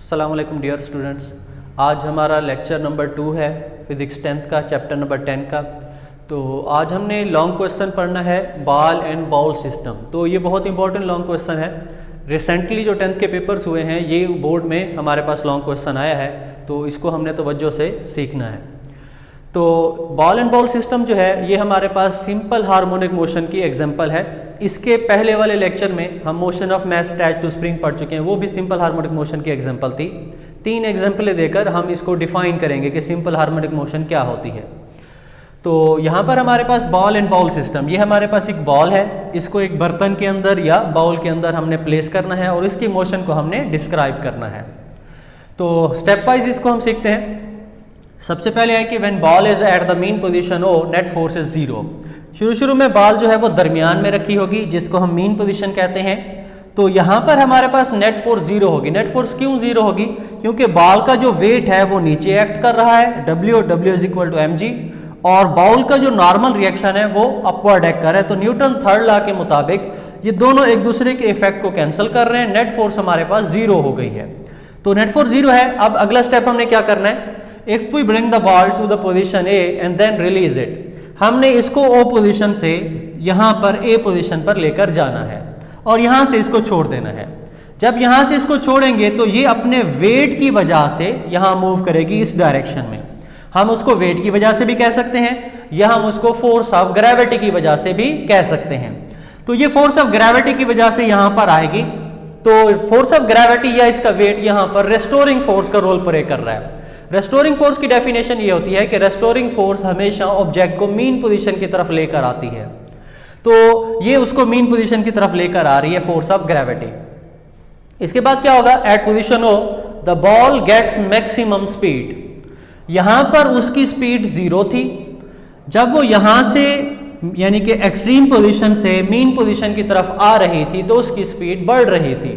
अस्सलाम वालेकुम dear students. आज हमारा लेक्चर नंबर 2 है फिज़िक्स 10th का, चैप्टर नंबर 10 का। तो आज हमने लॉन्ग क्वेश्चन पढ़ना है बॉल एंड बाउल सिस्टम। तो ये बहुत इंपॉर्टेंट लॉन्ग क्वेश्चन है। रिसेंटली जो 10th के पेपर्स हुए हैं ये बोर्ड में हमारे पास लॉन्ग क्वेश्चन आया है, तो इसको हमने तवज्जो से सीखना है। तो बॉल एंड बाउल सिस्टम जो है ये हमारे पास सिंपल हार्मोनिक मोशन की एग्जांपल है। इसके पहले वाले लेक्चर में हम motion of mass attached to spring पढ़ चुके हैं, वो भी सिंपल हार्मोनिक मोशन की एग्जांपल थी। 3 एग्जांपलें देकर हम इसको डिफाइन करेंगे कि सिंपल हार्मोनिक मोशन क्या होती है। तो यहाँ पर हमारे पास बॉल एंड बाउल सिस्टम, ये हमारे पास एक बॉल है, इसको एक बर्तन के अंदर या बाउल के अंदर हमने प्लेस करना है और इसकी मोशन को हमने डिस्क्राइब करना है। तो स्टेप वाइज इसको हम सीखते हैं। सबसे पहले है कि when ball is at the mean position O net force is 0। शुरू में बॉल जो है वो दरमियान में रखी होगी, जिसको हम मीन पोजीशन कहते हैं। तो यहाँ पर हमारे पास नेट फोर्स 0 होगी। नेट फोर्स क्यों 0 होगी? क्योंकि बॉल का जो वेट है वो नीचे एक्ट कर रहा है, W is equal to mg, और बाउल का जो नॉर्मल रिएक्शन है वो अपवर्ड एक्ट कर रहा है। तो न्यूटन थर्ड लॉ के मुताबिक ये दोनों एक दूसरे के इफेक्ट को कैंसिल कर रहे हैं। नेट फोर्स हमारे पास 0 हो गई है। तो नेट फोर्स 0 है। अब अगला स्टेप हमने क्या करना है? If we bring the ball to the position A and then release it, हमने इसको ओ पोजीशन से यहां पर ए पोजीशन पर लेकर जाना है और यहां से इसको छोड़ देना है। जब यहां से इसको छोड़ेंगे तो ये अपने वेट की वजह से यहां मूव करेगी इस डायरेक्शन में। हम उसको वेट की वजह से भी कह सकते हैं या हम उसको फोर्स ऑफ ग्रेविटी की वजह से भी कह सकते हैं। तो ये फोर्स ऑफ ग्रेविटी की वजह से यहां पर आएगी। तो फोर्स ऑफ ग्रेविटी या इसका वेट यहां पर रेस्टोरिंग फोर्स का रोल प्ले कर रहा है। रेस्टोरिंग फोर्स की डेफिनेशन ये होती है कि रेस्टोरिंग फोर्स हमेशा ऑब्जेक्ट को मीन पोजीशन की तरफ लेकर आती है। तो ये उसको मीन पोजीशन की तरफ लेकर आ रही है, फोर्स ऑफ ग्रेविटी। इसके बाद क्या होगा? At position O the ball gets maximum speed. यहां पर उसकी स्पीड 0 थी। जब वो यहां से यानी कि एक्सट्रीम पोजीशन से मीन पोजीशन की तरफ आ रही थी तो उसकी स्पीड बढ़ रही थी।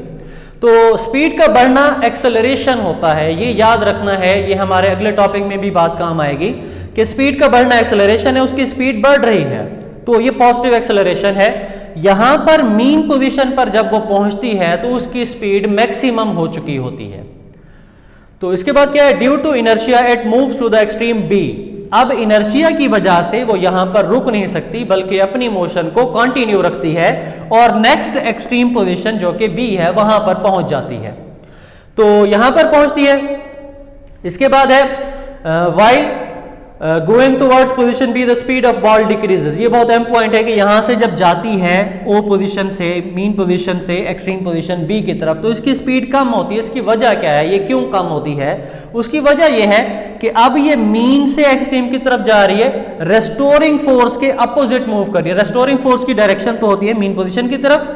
तो स्पीड का बढ़ना एक्सेलरेशन होता है, ये याद रखना है। ये हमारे अगले टॉपिक में भी बात काम आएगी कि स्पीड का बढ़ना एक्सेलरेशन है, उसकी स्पीड बढ़ रही है तो ये पॉजिटिव एक्सेलरेशन है। यहां पर मीन पोजीशन पर जब वो पहुंचती है तो उसकी स्पीड मैक्सिमम हो चुकी होती है। तो इसके बाद क्या है? Due to inertia it moves to the extreme B. अब इनर्शिया की वजह से वो यहां पर रुक नहीं सकती बल्कि अपनी मोशन को कंटिन्यू रखती है और नेक्स्ट एक्सट्रीम पोजीशन जो कि बी है वहां पर पहुंच जाती है। तो यहां पर पहुंचती है। इसके बाद है while going towards position be the speed of ball decreases. ये बहुत अहम पॉइंट है कि यहां से जब जाती है ओ पोजीशन से, मीन पोजीशन से एक्सट्रीम पोजीशन बी की तरफ, तो इसकी स्पीड कम होती है। इसकी वजह क्या है? ये क्यों कम होती है? उसकी वजह यह है कि अब ये मीन से एक्सट्रीम की तरफ जा रही है, रेस्टोरिंग फोर्स के अपोजिट मूव कर रही है। रेस्टोरिंग फोर्स की डायरेक्शन तो होती है मीन पोजीशन की तरफ,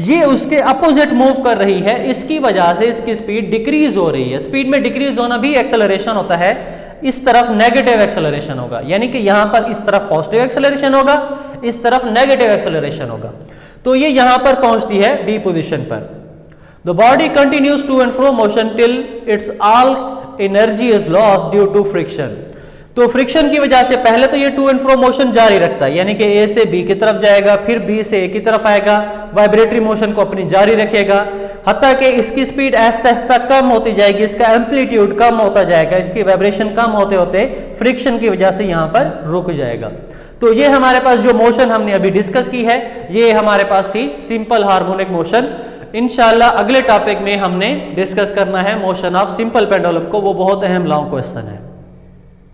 ये उसके अपोजिट मूव कर रही है। इसकी वजह से इसकी स्पीड डिक्रीज हो रही है। स्पीड में डिक्रीज होना भी एक्सेलरेशन होता है। इस तरफ नेगेटिव एक्सेलरेशन होगा, यानी कि यहां पर इस तरफ पॉजिटिव एक्सेलरेशन होगा, इस तरफ नेगेटिव एक्सेलरेशन होगा। तो ये यहां पर पहुंचती है बी पोजीशन पर। The body continues to and fro motion till its all energy is lost due to friction. तो फ्रिक्शन की वजह से पहले तो ये टू एंड फ्रो मोशन जारी रखता है, यानी कि ए से बी की तरफ जाएगा, फिर बी से ए की तरफ आएगा, वाइब्रेटरी मोशन को अपनी जारी रखेगा, हत्ता कि इसकी स्पीड आहिस्ता आहिस्ता कम होती जाएगी, इसका एम्पलीट्यूड कम होता जाएगा, इसकी वाइब्रेशन कम होते होते फ्रिक्शन की वजह से यहां पर रुक जाएगा। तो ये हमारे पास जो मोशन हमने अभी डिस्कस की है ये हमारे पास थी सिंपल हार्मोनिक मोशन। इंशाल्लाह अगले टॉपिक में हमने डिस्कस करना है मोशन ऑफ सिंपल पेंडुलम को, वो बहुत अहम लॉन्ग क्वेश्चन है।